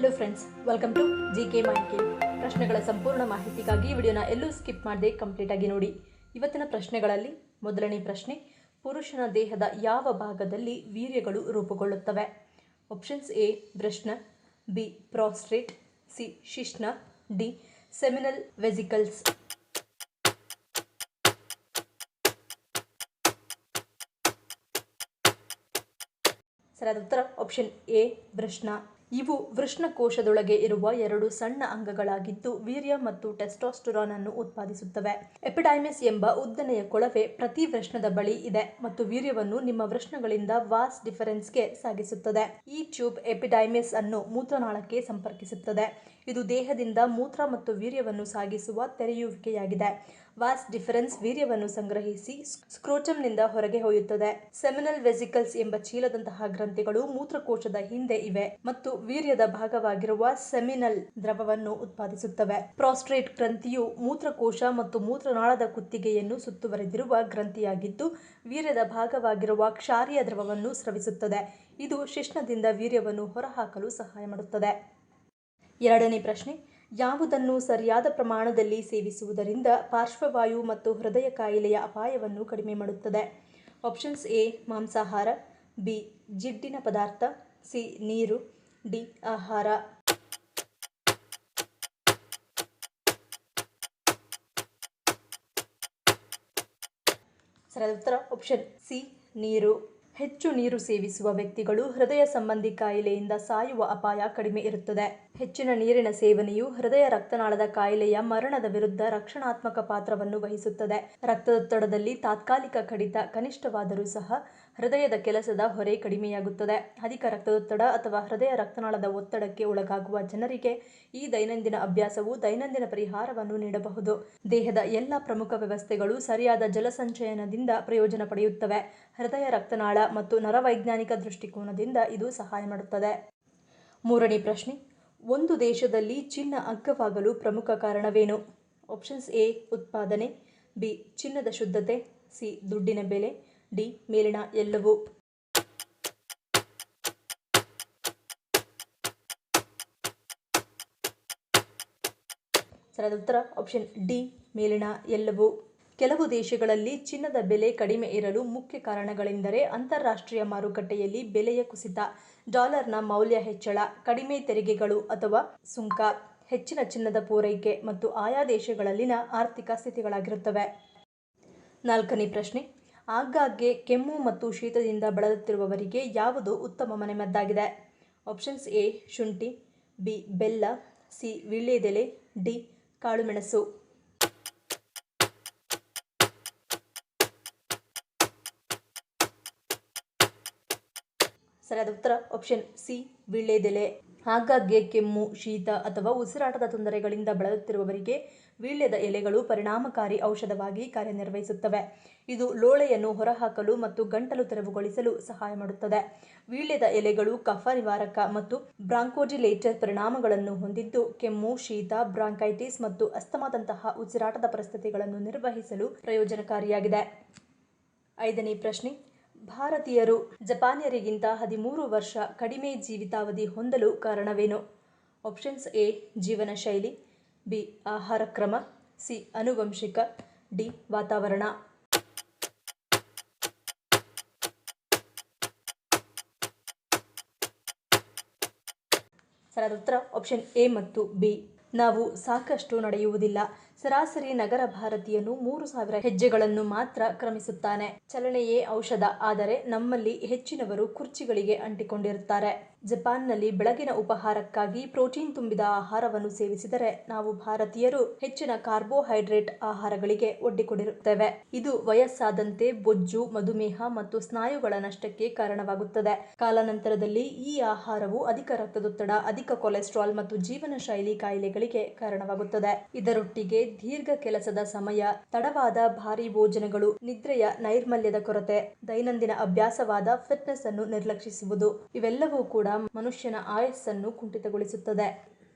Hello friends, welcome to GK mind game. ಪ್ರಶ್ನೆಗಳ ಸಂಪೂರ್ಣ ಮಾಹಿತಿಗಾಗಿ ವಿಡಿಯೋನ ಎಲ್ಲೂ ಸ್ಕಿಪ್ ಮಾಡದೆ ಕಂಪ್ಲೀಟ್ ಆಗಿ ನೋಡಿ. ಇವತ್ತಿನ ಪ್ರಶ್ನೆಗಳಲ್ಲಿ ಮೊದಲನೇ ಪ್ರಶ್ನೆ, ಪುರುಷನ ದೇಹದ ಯಾವ ಭಾಗದಲ್ಲಿ ವೀರ್ಯಗಳು ರೂಪುಗೊಳ್ಳುತ್ತವೆ? ಆಪ್ಷನ್ಸ್ ಎ ವೃಷ್ಣ, ಬಿ ಪ್ರಾಸ್ಟ್ರೇಟ್, ಸಿ ಶಿಶ್ನ, ಡಿ ಸೆಮಿನಲ್ ವೆಸಿಕಲ್ಸ್. ಸರಿಯಾದ ಉತ್ತರ ಆಪ್ಷನ್ ಎ ವೃಷ್ಣ. ಇವು ವೃಷ್ಣಕೋಶದೊಳಗೆ ಇರುವ ಎರಡು ಸಣ್ಣ ಅಂಗಗಳಾಗಿದ್ದು ವೀರ್ಯ ಮತ್ತು ಟೆಸ್ಟೋಸ್ಟೆರಾನ್ ಅನ್ನು ಉತ್ಪಾದಿಸುತ್ತವೆ. ಎಪಿಡೈಮಿಸ್ ಎಂಬ ಉದ್ದನೆಯ ಕೊಳವೆ ಪ್ರತಿ ವೃಷ್ಣದ ಬಳಿ ಇದೆ ಮತ್ತು ವೀರ್ಯವನ್ನು ನಿಮ್ಮ ವೃಷ್ಣಗಳಿಂದ ವಾಸ್ ಡಿಫರೆನ್ಸ್ಗೆ ಸಾಗಿಸುತ್ತದೆ. ಈ ಟ್ಯೂಬ್ ಎಪಿಡೈಮಿಸ್ ಅನ್ನು ಮೂತ್ರನಾಳಕ್ಕೆ ಸಂಪರ್ಕಿಸುತ್ತದೆ. ಇದು ದೇಹದಿಂದ ಮೂತ್ರ ಮತ್ತು ವೀರ್ಯವನ್ನು ಸಾಗಿಸುವ ತೆರೆಯುವಿಕೆಯಾಗಿದೆ. ವಾಸ್ ಡಿಫರೆನ್ಸ್ ವೀರ್ಯವನ್ನು ಸಂಗ್ರಹಿಸಿ ಸ್ಕ್ರೋಟಮ್ನಿಂದ ಹೊರಗೆ ಒಯ್ಯುತ್ತದೆ. ಸೆಮಿನಲ್ ವೆಸಿಕಲ್ಸ್ ಎಂಬ ಚೀಲದಂತಹ ಗ್ರಂಥಿಗಳು ಮೂತ್ರಕೋಶದ ಹಿಂದೆ ಇವೆ ಮತ್ತು ವೀರ್ಯದ ಭಾಗವಾಗಿರುವ ಸೆಮಿನಲ್ ದ್ರವವನ್ನು ಉತ್ಪಾದಿಸುತ್ತವೆ. ಪ್ರಾಸ್ಟ್ರೇಟ್ ಗ್ರಂಥಿಯು ಮೂತ್ರಕೋಶ ಮತ್ತು ಮೂತ್ರನಾಳದ ಕುತ್ತಿಗೆಯನ್ನು ಸುತ್ತುವರೆದಿರುವ ಗ್ರಂಥಿಯಾಗಿದ್ದು ವೀರ್ಯದ ಭಾಗವಾಗಿರುವ ಕ್ಷಾರೀಯ ದ್ರವವನ್ನು ಸ್ರವಿಸುತ್ತದೆ. ಇದು ಶಿಶ್ನದಿಂದ ವೀರ್ಯವನ್ನು ಹೊರಹಾಕಲು ಸಹಾಯ ಮಾಡುತ್ತದೆ. ಎರಡನೇ ಪ್ರಶ್ನೆ, ಯಾವುದನ್ನು ಸರಿಯಾದ ಪ್ರಮಾಣದಲ್ಲಿ ಸೇವಿಸುವುದರಿಂದ ಪಾರ್ಶ್ವವಾಯು ಮತ್ತು ಹೃದಯ ಕಾಯಿಲೆಯ ಅಪಾಯವನ್ನು ಕಡಿಮೆ ಮಾಡುತ್ತದೆ? ಆಪ್ಷನ್ಸ್ ಎ ಮಾಂಸಾಹಾರ, ಬಿ ಜಿಡ್ಡಿನ ಪದಾರ್ಥ, ಸಿ ನೀರು, ಡಿ ಆಹಾರ. ಸರಿಯಾದ ಉತ್ತರ ಆಪ್ಷನ್ ಸಿ ನೀರು. ಹೆಚ್ಚು ನೀರು ಸೇವಿಸುವ ವ್ಯಕ್ತಿಗಳು ಹೃದಯ ಸಂಬಂಧಿ ಕಾಯಿಲೆಯಿಂದ ಸಾಯುವ ಅಪಾಯ ಕಡಿಮೆ ಇರುತ್ತದೆ. ಹೆಚ್ಚಿನ ನೀರಿನ ಸೇವನೆಯು ಹೃದಯ ರಕ್ತನಾಳದ ಕಾಯಿಲೆಯ ಮರಣದ ವಿರುದ್ಧ ರಕ್ಷಣಾತ್ಮಕ ಪಾತ್ರವನ್ನು ವಹಿಸುತ್ತದೆ. ರಕ್ತದೊತ್ತಡದಲ್ಲಿ ತಾತ್ಕಾಲಿಕ ಕಡಿತ ಕನಿಷ್ಠವಾದರೂ ಸಹ ಹೃದಯದ ಕೆಲಸದ ಹೊರೆ ಕಡಿಮೆಯಾಗುತ್ತದೆ. ಅಧಿಕ ರಕ್ತದೊತ್ತಡ ಅಥವಾ ಹೃದಯ ರಕ್ತನಾಳದ ಒತ್ತಡಕ್ಕೆ ಒಳಗಾಗುವ ಜನರಿಗೆ ಈ ದೈನಂದಿನ ಅಭ್ಯಾಸವು ದೈನಂದಿನ ಪರಿಹಾರವನ್ನು ನೀಡಬಹುದು. ದೇಹದ ಎಲ್ಲ ಪ್ರಮುಖ ವ್ಯವಸ್ಥೆಗಳು ಸರಿಯಾದ ಜಲಸಂಚಯನದಿಂದ ಪ್ರಯೋಜನ ಪಡೆಯುತ್ತವೆ. ಹೃದಯ ರಕ್ತನಾಳ ಮತ್ತು ನರವೈಜ್ಞಾನಿಕ ದೃಷ್ಟಿಕೋನದಿಂದ ಇದು ಸಹಾಯ ಮಾಡುತ್ತದೆ. ಮೂರನೇ ಪ್ರಶ್ನೆ, ಒಂದು ದೇಶದಲ್ಲಿ ಚಿನ್ನ ಅಗ್ಗವಾಗಲು ಪ್ರಮುಖ ಕಾರಣವೇನು? ಆಪ್ಷನ್ಸ್ ಎ ಉತ್ಪಾದನೆ, ಬಿ ಚಿನ್ನದ ಶುದ್ಧತೆ, ಸಿ ದುಡ್ಡಿನ ಬೆಲೆ, ಡಿ ಮೇಲಿನ ಎಲ್ಲವೂ. ಸರಿಯಾದ ಉತ್ತರ ಆಪ್ಷನ್ ಡಿ ಮೇಲಿನ ಎಲ್ಲವೂ. ಕೆಲವು ದೇಶಗಳಲ್ಲಿ ಚಿನ್ನದ ಬೆಲೆ ಕಡಿಮೆ ಇರಲು ಮುಖ್ಯ ಕಾರಣಗಳೆಂದರೆ ಅಂತಾರಾಷ್ಟ್ರೀಯ ಮಾರುಕಟ್ಟೆಯಲ್ಲಿ ಬೆಲೆಯ ಕುಸಿತ, ಡಾಲರ್ನ ಮೌಲ್ಯ ಹೆಚ್ಚಳ, ಕಡಿಮೆ ತೆರಿಗೆಗಳು ಅಥವಾ ಸುಂಕ, ಹೆಚ್ಚಿನ ಚಿನ್ನದ ಪೂರೈಕೆ ಮತ್ತು ಆಯಾ ದೇಶಗಳಲ್ಲಿನ ಆರ್ಥಿಕ ಸ್ಥಿತಿಗಳಾಗಿರುತ್ತವೆ. ನಾಲ್ಕನೇ ಪ್ರಶ್ನೆ, ಆಗಾಗ್ಗೆ ಕೆಮ್ಮು ಮತ್ತು ಶೀತದಿಂದ ಬಳಲುತ್ತಿರುವವರಿಗೆ ಯಾವುದು ಉತ್ತಮ ಮನೆಮದ್ದಾಗಿದೆ? ಆಪ್ಷನ್ಸ್ ಎ ಶುಂಠಿ, ಬಿ ಬೆಲ್ಲ, ಸಿ ವೀಳ್ಯದೆಲೆ, ಡಿ ಕಾಳುಮೆಣಸು. ಸರಿಯಾದ ಉತ್ತರ ಆಪ್ಷನ್ ಸಿ ವೀಳ್ಯದೆಲೆ. ಆಗಾಗ್ಗೆ ಕೆಮ್ಮು, ಶೀತ ಅಥವಾ ಉಸಿರಾಟದ ತೊಂದರೆಗಳಿಂದ ಬಳಲುತ್ತಿರುವವರಿಗೆ ವೀಳ್ಯದ ಎಲೆಗಳು ಪರಿಣಾಮಕಾರಿ ಔಷಧವಾಗಿ ಕಾರ್ಯನಿರ್ವಹಿಸುತ್ತವೆ. ಇದು ಲೋಳೆಯನ್ನು ಹೊರಹಾಕಲು ಮತ್ತು ಗಂಟಲು ತೆರವುಗೊಳಿಸಲು ಸಹಾಯ ಮಾಡುತ್ತದೆ. ವೀಳ್ಯದ ಎಲೆಗಳು ಕಫ ನಿವಾರಕ ಮತ್ತು ಬ್ರಾಂಕೋಡಿಲೇಟರ್ ಪರಿಣಾಮಗಳನ್ನು ಹೊಂದಿದ್ದು ಕೆಮ್ಮು, ಶೀತ, ಬ್ರಾಂಕೈಟಿಸ್ ಮತ್ತು ಅಸ್ತಮಾದಂತಹ ಉಸಿರಾಟದ ಪರಿಸ್ಥಿತಿಗಳನ್ನು ನಿರ್ವಹಿಸಲು ಪ್ರಯೋಜನಕಾರಿಯಾಗಿದೆ. ಐದನೇ ಪ್ರಶ್ನೆ, ಭಾರತೀಯರು ಜಪಾನಿಯರಿಗಿಂತ 13 ವರ್ಷ ಕಡಿಮೆ ಜೀವಿತಾವಧಿ ಹೊಂದಲು ಕಾರಣವೇನು? ಆಪ್ಷನ್ಸ್ ಎ ಜೀವನ ಶೈಲಿ, ಬಿ ಆಹಾರ ಕ್ರಮ, ಸಿ ಆನುವಂಶಿಕ, ಡಿ ವಾತಾವರಣ. ಸರಿಯಾದ ಉತ್ತರ ಆಪ್ಷನ್ ಎ ಮತ್ತು ಬಿ. ನಾವು ಸಾಕಷ್ಟು ನಡೆಯುವುದಿಲ್ಲ. ಸರಾಸರಿ ನಗರ ಭಾರತೀಯನು 3000 ಹೆಜ್ಜೆಗಳನ್ನು ಮಾತ್ರ ಕ್ರಮಿಸುತ್ತಾನೆ. ಚಲನೆಯೇ ಔಷಧ, ಆದರೆ ನಮ್ಮಲ್ಲಿ ಹೆಚ್ಚಿನವರು ಕುರ್ಚಿಗಳಿಗೆ ಅಂಟಿಕೊಂಡಿರುತ್ತಾರೆ. ಜಪಾನ್ನಲ್ಲಿ ಬೆಳಗಿನ ಉಪಹಾರಕ್ಕಾಗಿ ಪ್ರೋಟೀನ್ ತುಂಬಿದ ಆಹಾರವನ್ನು ಸೇವಿಸಿದರೆ ನಾವು ಭಾರತೀಯರು ಹೆಚ್ಚಿನ ಕಾರ್ಬೋಹೈಡ್ರೇಟ್ ಆಹಾರಗಳಿಗೆ ಒಡ್ಡಿಕೊಂಡಿರುತ್ತೇವೆ. ಇದು ವಯಸ್ಸಾದಂತೆ ಬೊಜ್ಜು, ಮಧುಮೇಹ ಮತ್ತು ಸ್ನಾಯುಗಳ ನಷ್ಟಕ್ಕೆ ಕಾರಣವಾಗುತ್ತದೆ. ಕಾಲಾನಂತರದಲ್ಲಿ ಈ ಆಹಾರವು ಅಧಿಕ ರಕ್ತದೊತ್ತಡ, ಅಧಿಕ ಕೊಲೆಸ್ಟ್ರಾಲ್ ಮತ್ತು ಜೀವನ ಶೈಲಿ ಕಾಯಿಲೆಗಳಿಗೆ ಕಾರಣವಾಗುತ್ತದೆ. ಇದರೊಟ್ಟಿಗೆ ದೀರ್ಘ ಕೆಲಸದ ಸಮಯ, ತಡವಾದ ಭಾರೀ ಭೋಜನಗಳು, ನಿದ್ರೆಯ ನೈರ್ಮಲ್ಯದ ಕೊರತೆ, ದೈನಂದಿನ ಅಭ್ಯಾಸವಾದ ಫಿಟ್ನೆಸ್ ಅನ್ನು ನಿರ್ಲಕ್ಷಿಸುವುದು ಇವೆಲ್ಲವೂ ಕೂಡ ಮನುಷ್ಯನ ಆಯಸ್ಸನ್ನು ಕುಂಠಿತಗೊಳಿಸುತ್ತದೆ.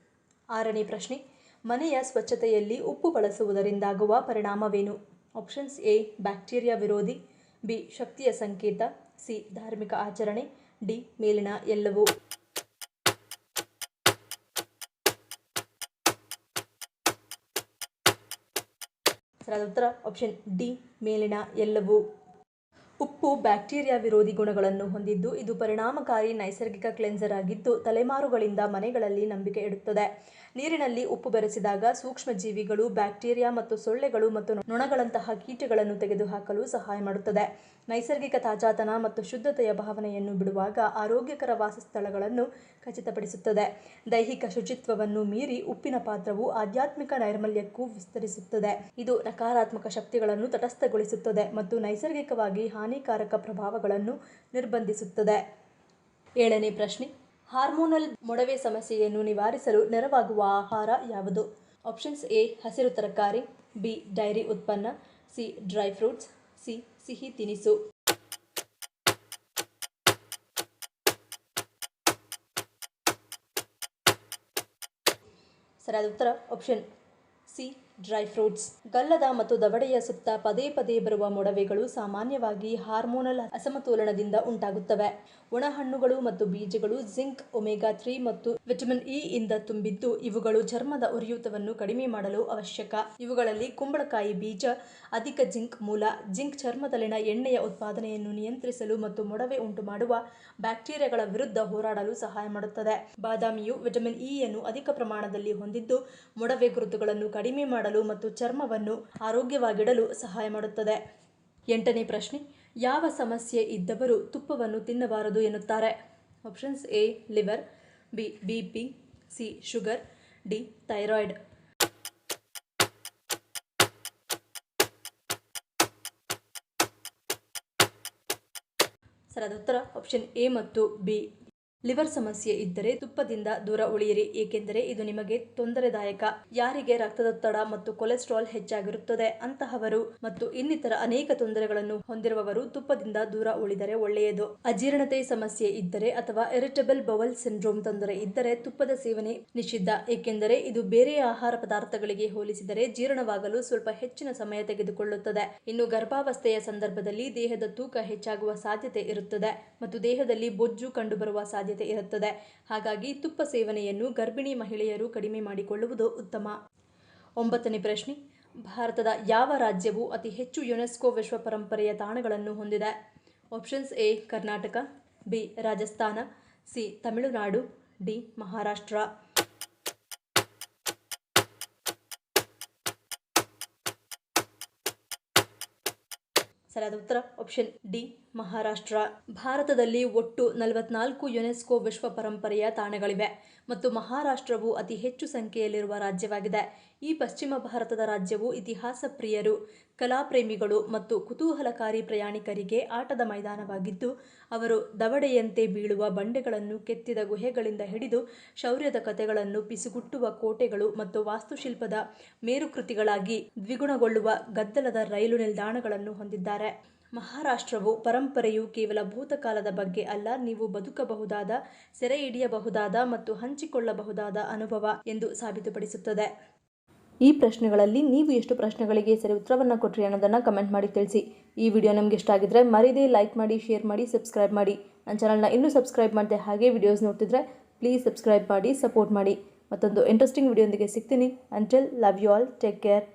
ಆರನೇ ಪ್ರಶ್ನೆ, ಮನೆಯ ಸ್ವಚ್ಛತೆಯಲ್ಲಿ ಉಪ್ಪು ಬಳಸುವುದರಿಂದಾಗುವ ಪರಿಣಾಮವೇನು? ಆಪ್ಷನ್ಸ್ ಎ ಬ್ಯಾಕ್ಟೀರಿಯಾ ವಿರೋಧಿ, ಬಿ ಶಕ್ತಿಯ ಸಂಕೇತ, ಸಿ ಧಾರ್ಮಿಕ ಆಚರಣೆ, ಡಿ ಮೇಲಿನ ಎಲ್ಲವೂ. ಸರಿಯಾದ ಉತ್ತರ ಆಪ್ಷನ್ ಡಿ ಮೇಲಿನ ಎಲ್ಲವೂ. ಉಪ್ಪು ಬ್ಯಾಕ್ಟೀರಿಯಾ ವಿರೋಧಿ ಗುಣಗಳನ್ನು ಹೊಂದಿದ್ದು ಇದು ಪರಿಣಾಮಕಾರಿ ನೈಸರ್ಗಿಕ ಕ್ಲೆನ್ಸರ್ ಆಗಿದ್ದು ತಲೆಮಾರುಗಳಿಂದ ಮನೆಗಳಲ್ಲಿ ನಂಬಿಕೆ ಇಡುತ್ತದೆ. ನೀರಿನಲ್ಲಿ ಉಪ್ಪು ಬೆರೆಸಿದಾಗ ಸೂಕ್ಷ್ಮ ಜೀವಿಗಳು, ಬ್ಯಾಕ್ಟೀರಿಯಾ ಮತ್ತು ಸೊಳ್ಳೆಗಳು ಮತ್ತು ನೊಣಗಳಂತಹ ಕೀಟಗಳನ್ನು ತೆಗೆದುಹಾಕಲು ಸಹಾಯ ಮಾಡುತ್ತದೆ. ನೈಸರ್ಗಿಕ ತಾಜಾತನ ಮತ್ತು ಶುದ್ಧತೆಯ ಭಾವನೆಯನ್ನು ಬಿಡುವಾಗ ಆರೋಗ್ಯಕರ ವಾಸಸ್ಥಳಗಳನ್ನು ಖಚಿತಪಡಿಸುತ್ತದೆ. ದೈಹಿಕ ಶುಚಿತ್ವವನ್ನು ಮೀರಿ ಉಪ್ಪಿನ ಪಾತ್ರವು ಆಧ್ಯಾತ್ಮಿಕ ನೈರ್ಮಲ್ಯಕ್ಕೂ ವಿಸ್ತರಿಸುತ್ತದೆ. ಇದು ನಕಾರಾತ್ಮಕ ಶಕ್ತಿಗಳನ್ನು ತಟಸ್ಥಗೊಳಿಸುತ್ತದೆ ಮತ್ತು ನೈಸರ್ಗಿಕವಾಗಿ ಹಾನಿಕಾರಕ ಪ್ರಭಾವಗಳನ್ನು ನಿರ್ಬಂಧಿಸುತ್ತದೆ. 7ನೇ ಪ್ರಶ್ನೆ, ಹಾರ್ಮೋನಲ್ ಮೊಡವೆ ಸಮಸ್ಯೆಯನ್ನು ನಿವಾರಿಸಲು ನೆರವಾಗುವ ಆಹಾರ ಯಾವುದು? ಆಪ್ಷನ್ಸ್ ಎ ಹಸಿರು ತರಕಾರಿ, ಬಿ ಡೈರಿ ಉತ್ಪನ್ನ, ಸಿ ಡ್ರೈ ಫ್ರೂಟ್ಸ್, ಸಿ ಸಿಹಿ ತಿನಿಸು. ಸರಿಯಾದ ಉತ್ತರ ಆಪ್ಷನ್ ಸಿ ಡ್ರೈ ಫ್ರೂಟ್ಸ್. ಗಲ್ಲದ ಮತ್ತು ದವಡೆಯ ಸುತ್ತ ಪದೇ ಪದೇ ಬರುವ ಮೊಡವೆಗಳು ಸಾಮಾನ್ಯವಾಗಿ ಹಾರ್ಮೋನಲ್ ಅಸಮತೋಲನದಿಂದ ಉಂಟಾಗುತ್ತವೆ. ಒಣ ಹಣ್ಣುಗಳು ಮತ್ತು ಬೀಜಗಳು ಜಿಂಕ್, ಒಮೆಗಾ 3 ಮತ್ತು ವಿಟಮಿನ್ ಇ ಇಂದ ತುಂಬಿದ್ದು ಇವುಗಳು ಚರ್ಮದ ಉರಿಯೂತವನ್ನು ಕಡಿಮೆ ಮಾಡಲು ಅವಶ್ಯಕ. ಇವುಗಳಲ್ಲಿ ಕುಂಬಳಕಾಯಿ ಬೀಜ ಅಧಿಕ ಜಿಂಕ್ ಮೂಲ. ಜಿಂಕ್ ಚರ್ಮದಲ್ಲಿನ ಎಣ್ಣೆಯ ಉತ್ಪಾದನೆಯನ್ನು ನಿಯಂತ್ರಿಸಲು ಮತ್ತು ಮೊಡವೆ ಉಂಟುಮಾಡುವ ಬ್ಯಾಕ್ಟೀರಿಯಾಗಳ ವಿರುದ್ಧ ಹೋರಾಡಲು ಸಹಾಯ ಮಾಡುತ್ತದೆ. ಬಾದಾಮಿಯು ವಿಟಮಿನ್ ಇ ಯನ್ನು ಅಧಿಕ ಪ್ರಮಾಣದಲ್ಲಿ ಹೊಂದಿದ್ದು ಮೊಡವೆ ಗುರುತುಗಳನ್ನು ಕಡಿಮೆ ಮಾಡಲು ಮತ್ತು ಚರ್ಮವನ್ನು ಆರೋಗ್ಯವಾಗಿಡಲು ಸಹಾಯ ಮಾಡುತ್ತದೆ. 8ನೇ ಪ್ರಶ್ನೆ, ಯಾವ ಸಮಸ್ಯೆ ಇದ್ದವರು ತುಪ್ಪವನ್ನು ತಿನ್ನಬಾರದು ಎನ್ನುತ್ತಾರೆ? Options A liver, B BP, C sugar, D thyroid. ಸರಿಯಾದ ಉತ್ತರ ಆಪ್ಷನ್ ಎ ಮತ್ತು ಬಿ. ಲಿವರ್ ಸಮಸ್ಯೆ ಇದ್ದರೆ ತುಪ್ಪದಿಂದ ದೂರ ಉಳಿಯಿರಿ, ಏಕೆಂದರೆ ಇದು ನಿಮಗೆ ತೊಂದರೆದಾಯಕ. ಯಾರಿಗೆ ರಕ್ತದೊತ್ತಡ ಮತ್ತು ಕೊಲೆಸ್ಟ್ರಾಲ್ ಹೆಚ್ಚಾಗಿರುತ್ತದೆ ಅಂತಹವರು ಮತ್ತು ಇನ್ನಿತರ ಅನೇಕ ತೊಂದರೆಗಳನ್ನು ಹೊಂದಿರುವವರು ತುಪ್ಪದಿಂದ ದೂರ ಉಳಿದರೆ ಒಳ್ಳೆಯದು. ಅಜೀರ್ಣತೆ ಸಮಸ್ಯೆ ಇದ್ದರೆ ಅಥವಾ ಇರಿಟಬಲ್ ಬೌಲ್ ಸಿಂಡ್ರೋಮ್ ತೊಂದರೆ ಇದ್ದರೆ ತುಪ್ಪದ ಸೇವನೆ ನಿಷಿದ್ಧ, ಏಕೆಂದರೆ ಇದು ಬೇರೆ ಆಹಾರ ಪದಾರ್ಥಗಳಿಗೆ ಹೋಲಿಸಿದರೆ ಜೀರ್ಣವಾಗಲು ಸ್ವಲ್ಪ ಹೆಚ್ಚಿನ ಸಮಯ ತೆಗೆದುಕೊಳ್ಳುತ್ತದೆ. ಇನ್ನು ಗರ್ಭಾವಸ್ಥೆಯ ಸಂದರ್ಭದಲ್ಲಿ ದೇಹದ ತೂಕ ಹೆಚ್ಚಾಗುವ ಸಾಧ್ಯತೆ ಇರುತ್ತದೆ ಮತ್ತು ದೇಹದಲ್ಲಿ ಬೊಜ್ಜು ಕಂಡುಬರುವ ಸಾಧ್ಯತೆ ಇರುತ್ತದೆ. ಹಾಗಾಗಿ ತುಪ್ಪ ಸೇವನೆಯನ್ನು ಗರ್ಭಿಣಿ ಮಹಿಳೆಯರು ಕಡಿಮೆ ಮಾಡಿಕೊಳ್ಳುವುದು ಉತ್ತಮ. 9ನೇ ಪ್ರಶ್ನೆ, ಭಾರತದ ಯಾವ ರಾಜ್ಯವು ಅತಿ ಹೆಚ್ಚು ಯುನೆಸ್ಕೋ ವಿಶ್ವ ಪರಂಪರೆಯ ತಾಣಗಳನ್ನು ಹೊಂದಿದೆ? Options A Karnataka, B Rajasthan, C Tamil Nadu, D Maharashtra. ಸರಿಯಾದ ಉತ್ತರ ಆಪ್ಷನ್ ಡಿ ಮಹಾರಾಷ್ಟ್ರ. ಭಾರತದಲ್ಲಿ ಒಟ್ಟು 44 ಯುನೆಸ್ಕೋ ವಿಶ್ವ ಪರಂಪರೆಯ ತಾಣಗಳಿವೆ ಮತ್ತು ಮಹಾರಾಷ್ಟ್ರವು ಅತಿ ಹೆಚ್ಚು ಸಂಖ್ಯೆಯಲ್ಲಿರುವ ರಾಜ್ಯವಾಗಿದೆ. ಈ ಪಶ್ಚಿಮ ಭಾರತದ ರಾಜ್ಯವು ಇತಿಹಾಸ ಪ್ರಿಯರು, ಕಲಾಪ್ರೇಮಿಗಳು ಮತ್ತು ಕುತೂಹಲಕಾರಿ ಪ್ರಯಾಣಿಕರಿಗೆ ಆಟದ ಮೈದಾನವಾಗಿದ್ದು ಅವರು ದವಡೆಯಂತೆ ಬೀಳುವ ಬಂಡೆಗಳನ್ನು, ಕೆತ್ತಿದ ಗುಹೆಗಳಿಂದ ಹಿಡಿದು ಶೌರ್ಯದ ಕಥೆಗಳನ್ನು, ಪಿಸುಗುಟ್ಟುವ ಕೋಟೆಗಳು ಮತ್ತು ವಾಸ್ತುಶಿಲ್ಪದ ಮೇರುಕೃತಿಗಳಾಗಿ ದ್ವಿಗುಣಗೊಳ್ಳುವ ಗದ್ದಲದ ರೈಲು ನಿಲ್ದಾಣಗಳನ್ನು ಹೊಂದಿದ್ದಾರೆ. ಮಹಾರಾಷ್ಟ್ರವು ಪರಂಪರೆಯು ಕೇವಲ ಭೂತಕಾಲದ ಬಗ್ಗೆ ಅಲ್ಲ, ನೀವು ಬದುಕಬಹುದಾದ, ಸೆರೆ ಹಿಡಿಯಬಹುದಾದ ಮತ್ತು ಹಂಚಿಕೊಳ್ಳಬಹುದಾದ ಅನುಭವ ಎಂದು ಸಾಬೀತುಪಡಿಸುತ್ತದೆ. ಈ ಪ್ರಶ್ನೆಗಳಲ್ಲಿ ನೀವು ಎಷ್ಟು ಪ್ರಶ್ನೆಗಳಿಗೆ ಸರಿ ಉತ್ತರವನ್ನು ಕೊಟ್ಟರಿ ಅನ್ನೋದನ್ನು ಕಮೆಂಟ್ ಮಾಡಿ ತಿಳಿಸಿ. ಈ ವಿಡಿಯೋ ನಿಮಗೆ ಇಷ್ಟ ಆಗಿದ್ರೆ ಮರಿದೇ ಲೈಕ್ ಮಾಡಿ, ಶೇರ್ ಮಾಡಿ, ಸಬ್ಸ್ಕ್ರೈಬ್ ಮಾಡಿ. ನನ್ನ ಚಾನಲ್ನ ಇನ್ನೂ ಸಬ್ಸ್ಕ್ರೈಬ್ ಮಾಡದೆ ಹಾಗೆ ವಿಡಿಯೋಸ್ ನೋಡ್ತಿದ್ರೆ ಪ್ಲೀಸ್ ಸಬ್ಸ್ಕ್ರೈಬ್ ಮಾಡಿ, ಸಪೋರ್ಟ್ ಮಾಡಿ. ಮತ್ತೊಂದು ಇಂಟ್ರೆಸ್ಟಿಂಗ್ ವಿಡಿಯೋದೊಂದಿಗೆ ಸಿಗ್ತೀನಿ. Until love you all, take care.